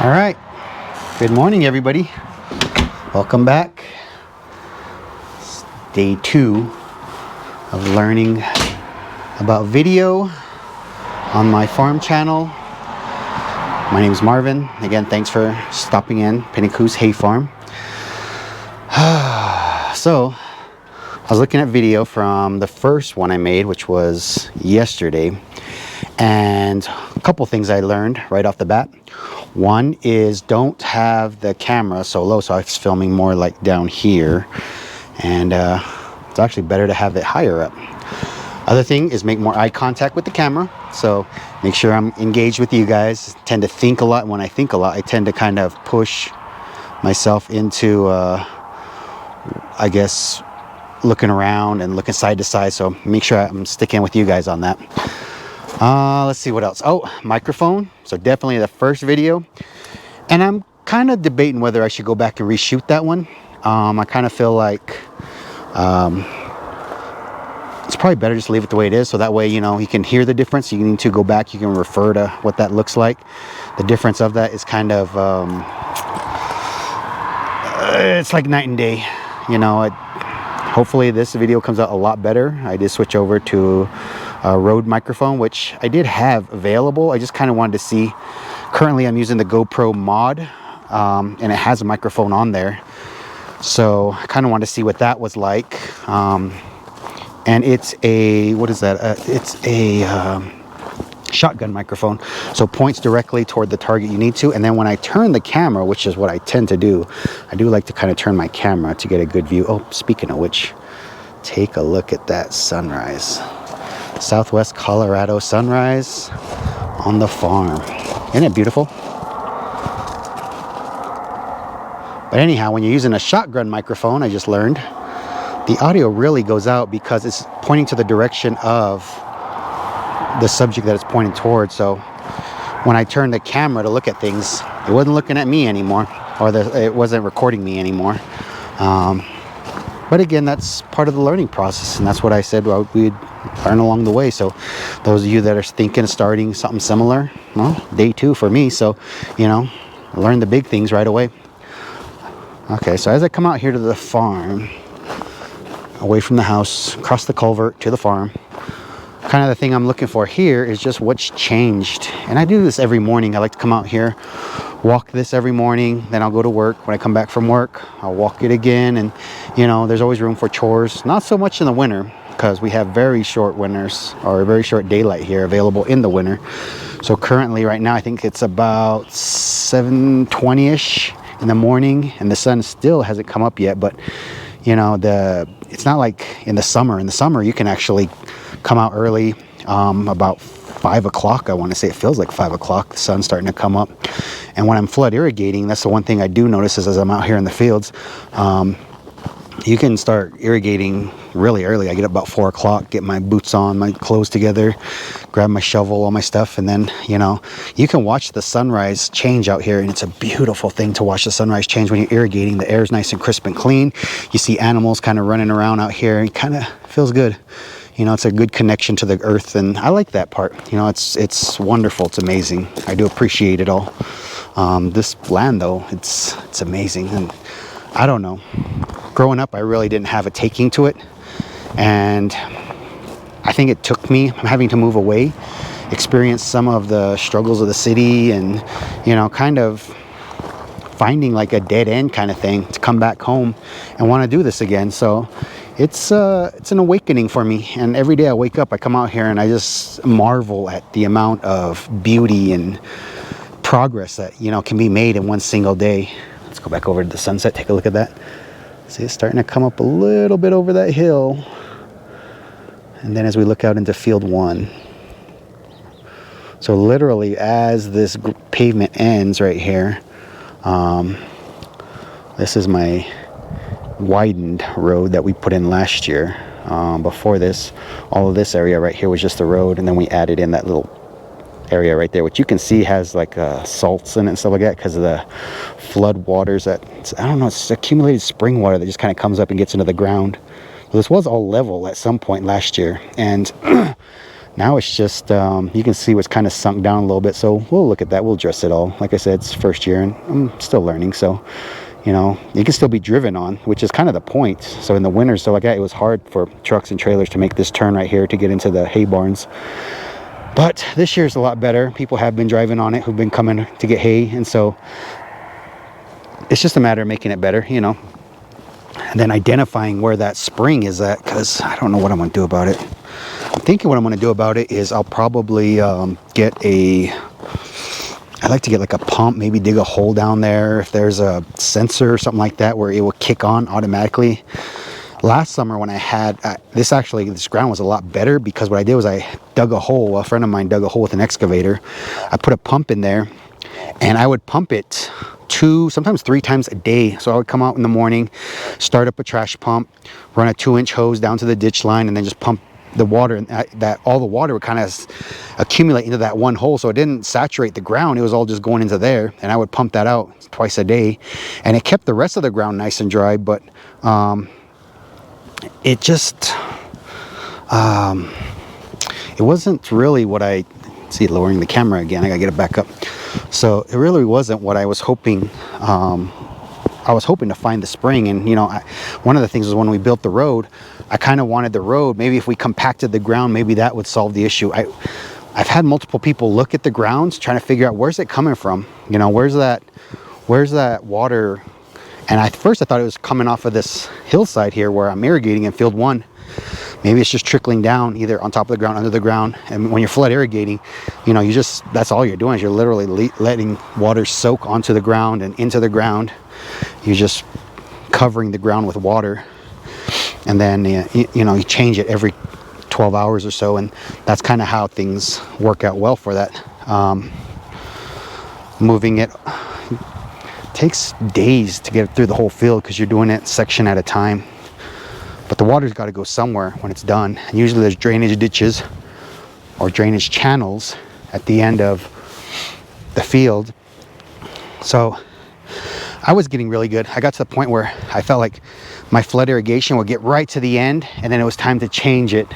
All right, good morning everybody. Welcome back. It's day 2 of learning about video on my farm channel. My name is Marvin. Again, thanks for stopping in Pinnacoos Hay Farm. So I was looking at video from the first one I made, which was yesterday, and a couple things I learned right off the bat. One is don't have the camera so low, so I was filming more like down here, and it's actually better to have it higher up. Other thing is make more eye contact with the camera, so make sure I'm engaged with you guys. I tend to think a lot, and when I think a lot I tend to kind of push myself into I guess looking around and looking side to side, so make sure I'm sticking with you guys on that. Let's see what else. Oh, microphone. So definitely the first video, and I'm kind of debating whether I should go back and reshoot that one. I kind of feel like it's probably better just leave it the way it is, so that way, you know, you can hear the difference. You need to go back, you can refer to what that looks like. The difference of that is kind of it's like night and day, you know. Hopefully this video comes out a lot better. I did switch over to a Rode microphone, which I did have available. I just kind of wanted to see. Currently I'm using the GoPro mod, and it has a microphone on there, so I kind of wanted to see what that was like. And it's a, what is that? It's a shotgun microphone, so points directly toward the target you need to. And then when I turn the camera, which is what I tend to do, I do like to kind of turn my camera to get a good view. Oh, speaking of which, take a look at that sunrise. Southwest Colorado sunrise on the farm. Isn't it beautiful? But anyhow, when you're using a shotgun microphone, I just learned, the audio really goes out because it's pointing to the direction of the subject that it's pointing towards. So when I turned the camera to look at things, it wasn't looking at me anymore, or it wasn't recording me anymore. But again, that's part of the learning process, and that's what I said we'd learn along the way. So those of you that are thinking of starting something similar, well, day 2 for me, so you know, learn the big things right away. Okay, so as I come out here to the farm, away from the house, across the culvert to the farm, kind of the thing I'm looking for here is just what's changed. And I do this every morning. I like to come out here, walk this every morning, then I'll go to work. When I come back from work, I'll walk it again. And you know, there's always room for chores. Not so much in the winter, because we have very short winters, or very short daylight here available in the winter. So currently right now I think it's about 7:20ish in the morning, and the sun still hasn't come up yet. But you know, it's not like in the summer. In the summer you can actually come out early, about 5 o'clock. I want to say it feels like 5 o'clock. The sun's starting to come up. And when I'm flood irrigating, that's the one thing I do notice is as I'm out here in the fields, you can start irrigating really early. I get up about 4 o'clock, get my boots on, my clothes together, grab my shovel, all my stuff, and then, you know, you can watch the sunrise change out here, and it's a beautiful thing to watch the sunrise change when you're irrigating. The air is nice and crisp and clean. You see animals kind of running around out here, and it kind of feels good. You know, it's a good connection to the earth, and I like that part. You know, it's wonderful. It's amazing. I do appreciate it all. This land, though, it's amazing. And I don't know. Growing up, I really didn't have a taking to it, and I think it took me having to move away, experience some of the struggles of the city, and you know, kind of finding like a dead end kind of thing to come back home and want to do this again. So it's an awakening for me, and every day I wake up, I come out here and I just marvel at the amount of beauty and progress that, you know, can be made in one single day. Let's go back over to the sunset, take a look at that. See, it's starting to come up a little bit over that hill, and then as we look out into field 1, so literally as this pavement ends right here, this is my widened road that we put in last year. Before this, all of this area right here was just the road, and then we added in that little area right there, which you can see has like salts in it and stuff like that because of the flood waters that, I don't know, it's accumulated spring water that just kind of comes up and gets into the ground. Well, this was all level at some point last year, and Now it's just, you can see what's kind of sunk down a little bit. So we'll look at that. We'll address it all. Like I said, it's first year and I'm still learning. So, you know, it can still be driven on, which is kind of the point. So in the winter, so like that, it was hard for trucks and trailers to make this turn right here to get into the hay barns. But this year's a lot better. People have been driving on it who've been coming to get hay. And so it's just a matter of making it better, you know. And then identifying where that spring is at, because I don't know what I'm going to do about it. I'm thinking what I'm going to do about it is I'll probably get a, I like to get like a pump, maybe dig a hole down there if there's a sensor or something like that where it will kick on automatically. Last summer when I had this ground was a lot better because what I did was I dug a hole. A friend of mine dug a hole with an excavator. I put a pump in there and I would pump it 2, sometimes 3 times a day. So I would come out in the morning, start up a trash pump, run a 2-inch hose down to the ditch line, and then just pump the water, and that all the water would kind of accumulate into that one hole, so it didn't saturate the ground. It was all just going into there, and I would pump that out twice a day, and it kept the rest of the ground nice and dry. But it just it wasn't really what I see. Lowering the camera again, I gotta get it back up. So it really wasn't what I was hoping. I was hoping to find the spring, and you know, one of the things was when we built the road, I kind of wanted the road, maybe if we compacted the ground, maybe that would solve the issue. I've had multiple people look at the grounds trying to figure out where's it coming from, you know, where's that water. And first I thought it was coming off of this hillside here where I'm irrigating in field 1. Maybe it's just trickling down either on top of the ground, under the ground. And when you're flood irrigating, you know, that's all you're doing is you're literally letting water soak onto the ground and into the ground. You're just covering the ground with water. And then, you know, you change it every 12 hours or so. And that's kind of how things work out well for that. Moving it takes days to get through the whole field because you're doing it section at a time. But the water's got to go somewhere when it's done. And usually there's drainage ditches or drainage channels at the end of the field. So I was getting really good. I got to the point where I felt like my flood irrigation would get right to the end, and then it was time to change it,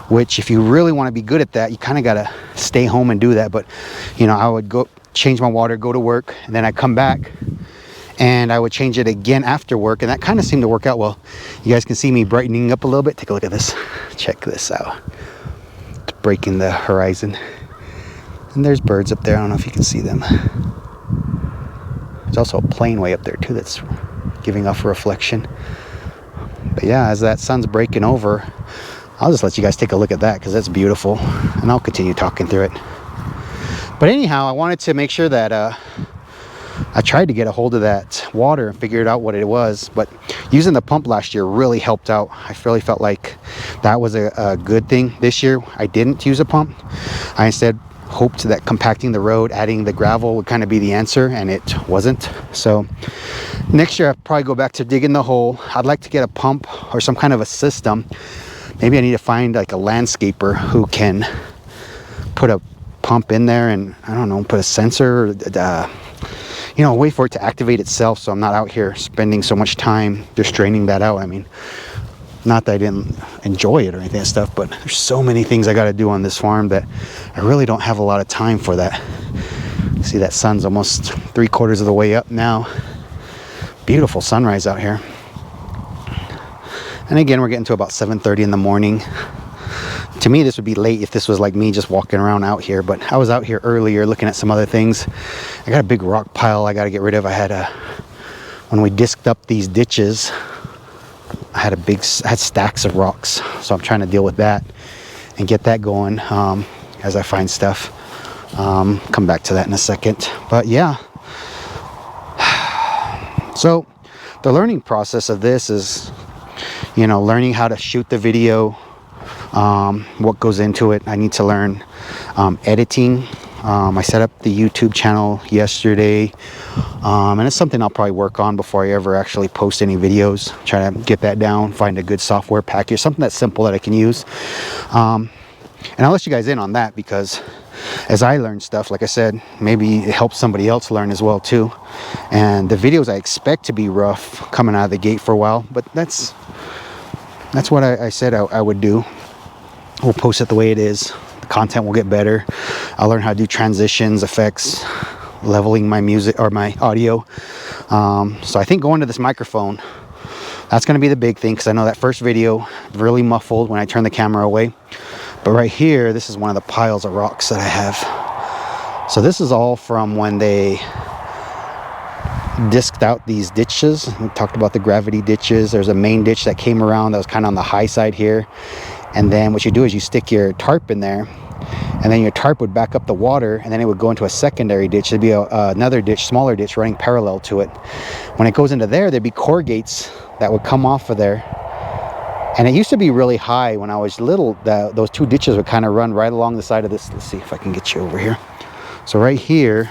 which if you really want to be good at that, you kind of got to stay home and do that. But, you know, I would go change my water, go to work, and then I'd come back and I would change it again after work, and that kind of seemed to work out well. You guys can see me brightening up a little bit. Take a look at this. Check this out. It's breaking the horizon. And there's birds up there. I don't know if you can see them. There's also a plane way up there too that's giving off a reflection. But yeah, as that sun's breaking over, I'll just let you guys take a look at that because that's beautiful, and I'll continue talking through it. But anyhow, I wanted to make sure that I tried to get a hold of that water and figured out what it was. But using the pump last year really helped out. I really felt like that was a good thing. This year I didn't use a pump. I instead hoped that compacting the road, adding the gravel would kind of be the answer, and it wasn't. So next year I'll probably go back to digging the hole. I'd like to get a pump or some kind of a system. Maybe I need to find like a landscaper who can put a pump in there and, I don't know, put a sensor, you know, a way for it to activate itself, so I'm not out here spending so much time just draining that out. I mean, not that I didn't enjoy it or anything and stuff, but there's so many things I got to do on this farm that I really don't have a lot of time for that. See, that sun's almost 3/4 of the way up now. Beautiful sunrise out here. And again, we're getting to about 7:30 in the morning. To me, this would be late if this was like me just walking around out here, but I was out here earlier looking at some other things. I got a big rock pile I got to get rid of. I had when we disked up these ditches, I had stacks of rocks, so I'm trying to deal with that and get that going as I find stuff. Come back to that in a second. But yeah, so the learning process of this is, you know, learning how to shoot the video, what goes into it. I need to learn editing. I set up the YouTube channel yesterday, and it's something I'll probably work on before I ever actually post any videos. Try to get that down, find a good software package, something that's simple that I can use. And I'll let you guys in on that, because as I learn stuff, like I said, maybe it helps somebody else learn as well too. And the videos I expect to be rough coming out of the gate for a while, but that's what I said I would do. we'll post it the way it is. The content will get better. I'll learn how to do transitions, effects, leveling my music or my audio. So I think going to this microphone, that's going to be the big thing, because I know that first video really muffled when I turned the camera away. But right here, this is one of the piles of rocks that I have. So this is all from when they disked out these ditches. We talked about the gravity ditches. There's a main ditch that came around that was kind of on the high side here. And then what you do is you stick your tarp in there, and then your tarp would back up the water, and then it would go into a secondary ditch. There'd be another ditch, smaller ditch, running parallel to it. When it goes into there, there'd be core gates that would come off of there. And it used to be really high when I was little. Those two ditches would kind of run right along the side of this. Let's see if I can get you over here. So right here,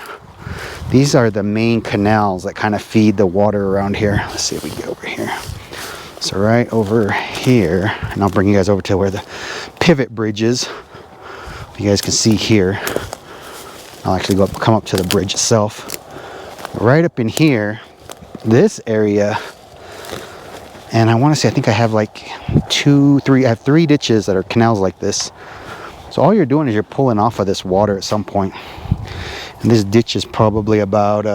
these are the main canals that kind of feed the water around here. Let's see if we can get over here. So right over here, and I'll bring you guys over to where the pivot bridge is. You guys can see here. I'll actually come up to the bridge itself. Right up in here, this area, and I want to say, I think I have like I have 3 ditches that are canals like this. So all you're doing is you're pulling off of this water at some point. And this ditch is probably about,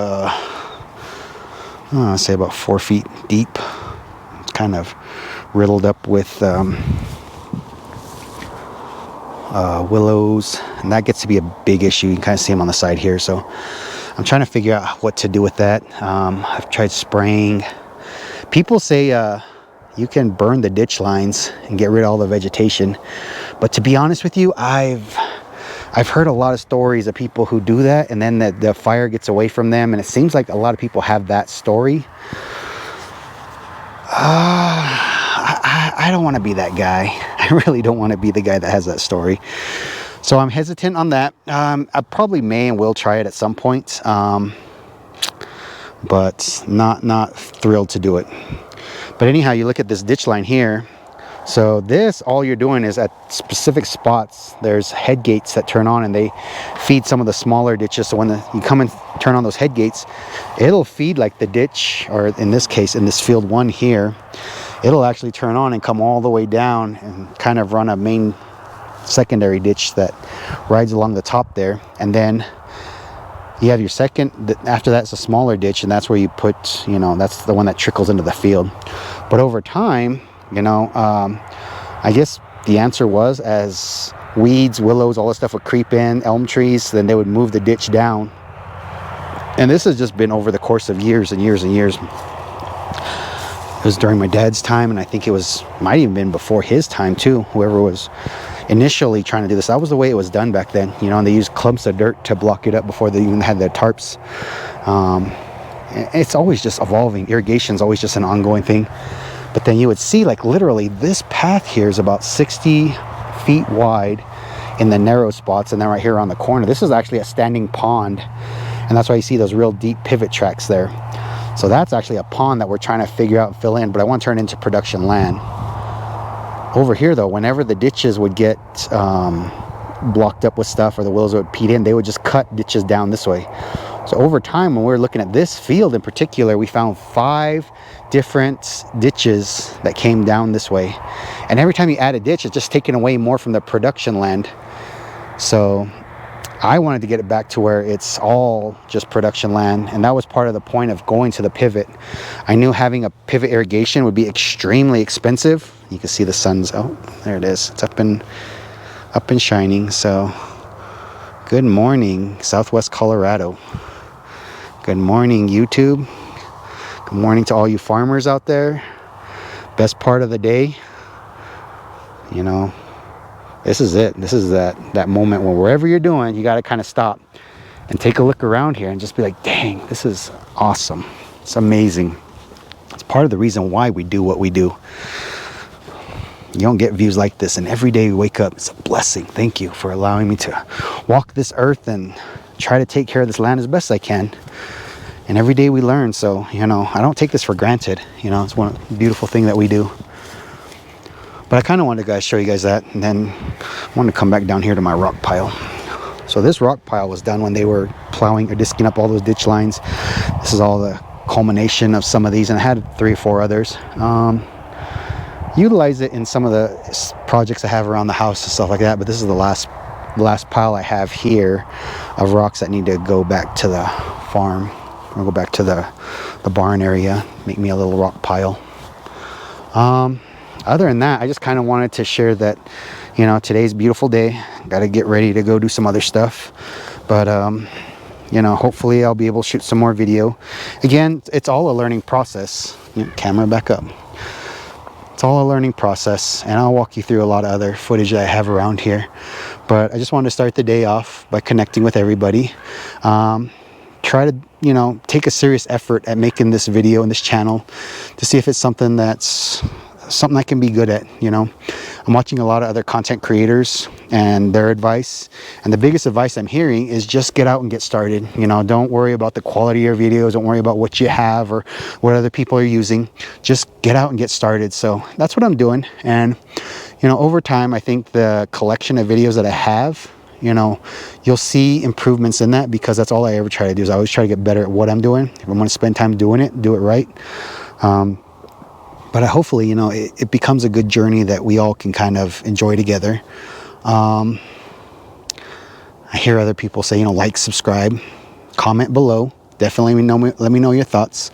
I'd say about 4 feet deep. It's kind of riddled up with willows, and that gets to be a big issue. You can kind of see them on the side here. So I'm trying to figure out what to do with that. I've tried spraying. People say you can burn the ditch lines and get rid of all the vegetation, but to be honest with you, I've heard a lot of stories of people who do that, and then the fire gets away from them, and it seems like a lot of people have that story. I don't want to be that guy. I really don't want to be the guy that has that story. So I'm hesitant on that. I probably may and will try it at some point, but not thrilled to do it. But anyhow, you look at this ditch line here. So this, all you're doing is at specific spots, there's head gates that turn on, and they feed some of the smaller ditches. So when you come and turn on those head gates, it'll feed like the ditch, or in this case, in this field 1 here, it'll actually turn on and come all the way down and kind of run a main secondary ditch that rides along the top there. And then you have your second, after that's a smaller ditch, and that's where you put, that's the one that trickles into the field. But over time, I guess the answer was, as weeds, willows, all this stuff would creep in, elm trees, then they would move the ditch down. And this has just been over the course of years and years and years. It was during my dad's time, and I think might even been before his time too, whoever was initially trying to do this. That was the way it was done back then, and they used clumps of dirt to block it up before they even had their tarps. It's always just evolving. Irrigation's always just an ongoing thing. But then you would see, like, literally this path here is about 60 feet wide in the narrow spots, and then right here on the corner, this is actually a standing pond, and that's why you see those real deep pivot tracks there. So that's actually a pond that we're trying to figure out and fill in, but I want to turn it into production land. Over here, though, whenever the ditches would get blocked up with stuff, or the willows would peat in, they would just cut ditches down this way. So over time, when we were looking at this field in particular, we found 5 different ditches that came down this way. And every time you add a ditch, it's just taking away more from the production land. So I wanted to get it back to where it's all just production land, and that was part of the point of going to the pivot. I knew having a pivot irrigation would be extremely expensive. You can see the sun's, oh, there it is. It's up and shining. So good morning, Southwest Colorado. Good morning, YouTube. Good morning to all you farmers out there. Best part of the day. This is it. This is that moment where wherever you're doing, you got to kind of stop and take a look around here and just be like, dang, this is awesome. It's amazing. It's part of the reason why we do what we do. You don't get views like this, and every day we wake up, it's a blessing. Thank you for allowing me to walk this earth and try to take care of this land as best I can. And every day we learn. So, I don't take this for granted. It's one beautiful thing that we do. But I kind of wanted to show you guys that, and then I want to come back down here to my rock pile. So this rock pile was done when they were plowing or disking up all those ditch lines. This is all the culmination of some of these, and I had 3 or 4 others. utilize it in some of the projects I have around the house and stuff like that. But this is the last pile I have here of rocks that need to go back to the farm, or go back to the barn area, make me a little rock pile. Other than that, I just kind of wanted to share that, you know, today's a beautiful day. Got to get ready to go do some other stuff, but you know, hopefully I'll be able to shoot some more video. Again, it's all a learning process. Camera back up. It's all a learning process, and I'll walk you through a lot of other footage that I have around here. But I just wanted to start the day off by connecting with everybody. Try to, you know, take a serious effort at making this video and this channel to see if it's something that's something I can be good at. You know, I'm watching a lot of other content creators and their advice, and the biggest advice I'm hearing is just get out and get started. You know, don't worry about the quality of your videos, don't worry about what you have or what other people are using. Just get out and get started. So that's what I'm doing. And you know, over time, I think the collection of videos that I have, you know, you'll see improvements in that, because that's all I ever try to do, is I always try to get better at what I'm doing. If I'm going to spend time doing it, do it right. But hopefully, you know, it becomes a good journey that we all can kind of enjoy together. I hear other people say, you know, like, subscribe, comment below. Definitely let me know your thoughts.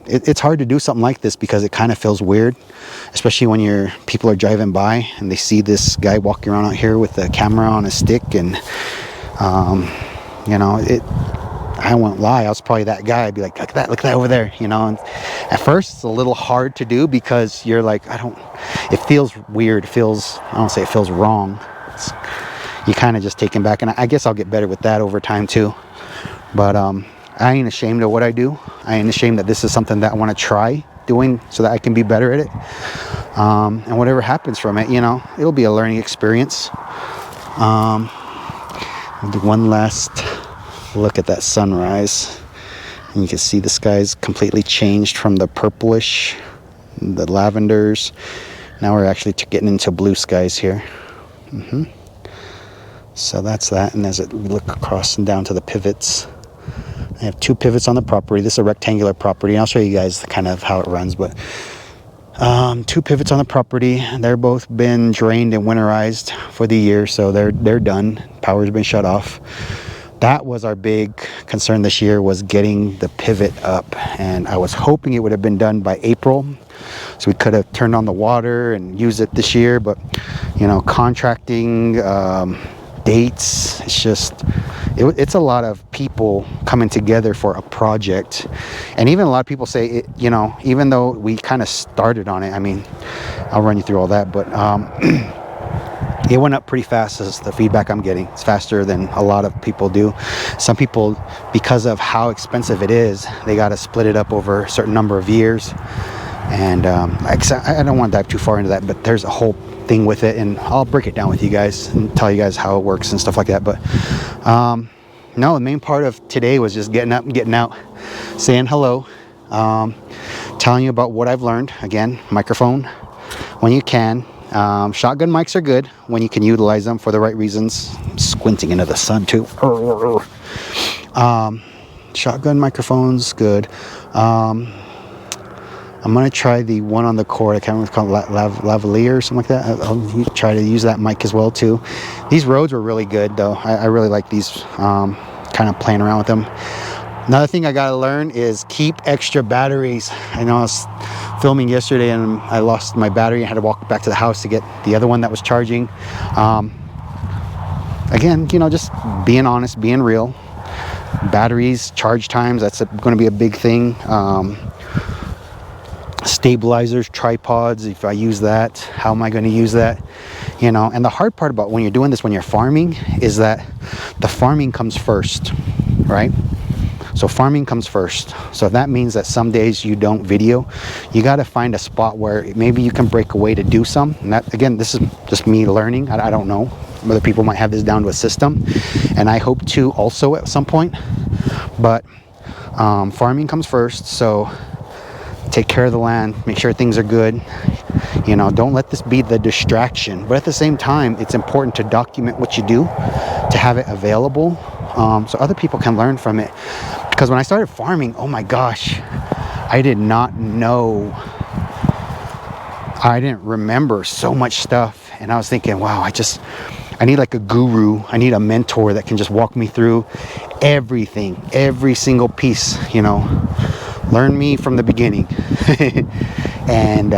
It's hard to do something like this because it kind of feels weird, especially when people are driving by and they see this guy walking around out here with a camera on a stick, and you know, I won't lie, I was probably that guy. I'd be like, look at that over there, you know. And at first it's a little hard to do because you're like, it feels weird. I don't say it feels wrong. You kind of just taken back, and I guess I'll get better with that over time too. But I ain't ashamed of what I do. I ain't ashamed that this is something that I want to try doing so that I can be better at it. And whatever happens from it, you know, it'll be a learning experience. I'll do one last look at that sunrise, and you can see the sky's completely changed from the purplish, the lavenders. Now we're actually getting into blue skies here. So that's that. And as we look across and down to the pivots, I have 2 pivots on the property. This is a rectangular property, and I'll show you guys kind of how it runs. But 2 pivots on the property. They're both been drained and winterized for the year, so they're done. Power's been shut off. That was our big concern this year, was getting the pivot up, and I was hoping it would have been done by April, so we could have turned on the water and used it this year. But you know, contracting, dates, it's a lot of people coming together for a project. And even a lot of people say it, you know, even though we kind of started on it, I mean, I'll run you through all that, but it went up pretty fast, as the feedback I'm getting. It's faster than a lot of people do. Some people, because of how expensive it is, they got to split it up over a certain number of years. And I don't want to dive too far into that, but there's a whole thing with it, and I'll break it down with you guys and tell you guys how it works and stuff like that. But no, the main part of today was just getting up and getting out, saying hello, telling you about what I've learned. Again, microphone when you can. Shotgun mics are good when you can utilize them for the right reasons. I'm squinting into the sun too. Shotgun microphones, good. I'm going to try the one on the cord. I can't remember what it's called, lavalier or something like that. I'll try to use that mic as well too. These Rhodes were really good though. I really like these, kind of playing around with them. Another thing I got to learn is keep extra batteries. I know I was filming yesterday and I lost my battery. I had to walk back to the house to get the other one that was charging. Again, you know, just being honest, being real. Batteries, charge times, that's going to be a big thing. Stabilizers, tripods, if I use that, how am I going to use that? You know, and the hard part about when you're doing this, when you're farming, is that the farming comes first, right? So farming comes first. So if that means that some days you don't video, you got to find a spot where maybe you can break away to do some. And that, again, this is just me learning. I don't know. Other people might have this down to a system, and I hope to also at some point. But farming comes first. So take care of the land, make sure things are good. You know, don't let this be the distraction. But at the same time, it's important to document what you do, to have it available, so other people can learn from it. Because when I started farming, oh my gosh, I did not know I didn't remember so much stuff, and I was thinking, wow, I need like a guru. I need a mentor that can just walk me through everything, every single piece, you know, learn me from the beginning. And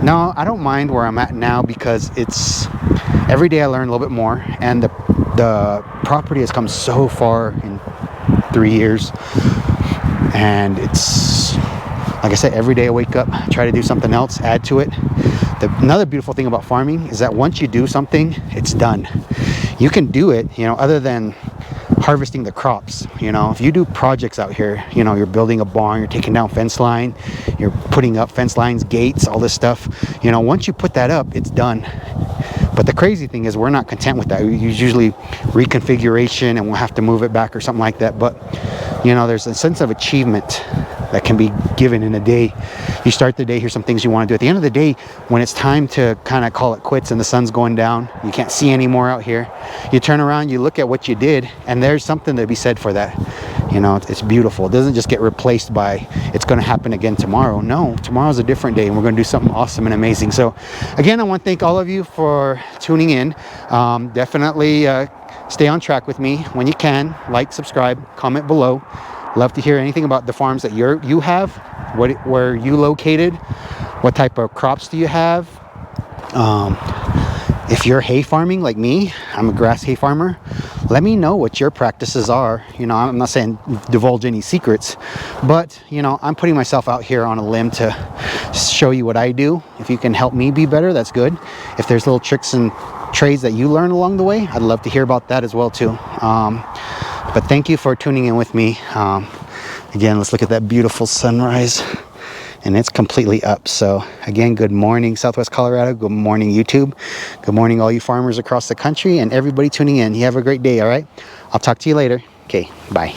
no, I don't mind where I'm at now, because it's every day I learn a little bit more, and the property has come so far in 3 years, and it's like I said, every day I wake up, try to do something else, add to it. Another beautiful thing about farming is that once you do something, it's done. You can do it, you know, other than harvesting the crops. You know, if you do projects out here, you know, you're building a barn, you're taking down fence line, you're putting up fence lines, gates, all this stuff, you know, once you put that up, it's done. But the crazy thing is, we're not content with that. We usually reconfiguration, and we'll have to move it back or something like that. But you know, there's a sense of achievement that can be given in a day. You start the day, here's some things you want to do. At the end of the day, when it's time to kind of call it quits and the sun's going down, you can't see anymore out here, you turn around, you look at what you did, and there's something to be said for that. You know, it's beautiful. It doesn't just get replaced by it's going to happen again tomorrow. No, tomorrow's a different day, and we're going to do something awesome and amazing. So again, I want to thank all of you for tuning in. Definitely stay on track with me when you can. Like, subscribe, comment below. Love to hear anything about the farms that you have. Where you located? What type of crops do you have? If you're hay farming like me, I'm a grass hay farmer. Let me know what your practices are. You know, I'm not saying divulge any secrets, but you know, I'm putting myself out here on a limb to show you what I do. If you can help me be better, that's good. If there's little tricks and trades that you learn along the way, I'd love to hear about that as well too. But thank you for tuning in with me. Again, let's look at that beautiful sunrise, and it's completely up. So again, good morning, Southwest Colorado. Good morning, YouTube. Good morning, all you farmers across the country, and everybody tuning in. You have a great day. All right, I'll talk to you later. Okay, bye.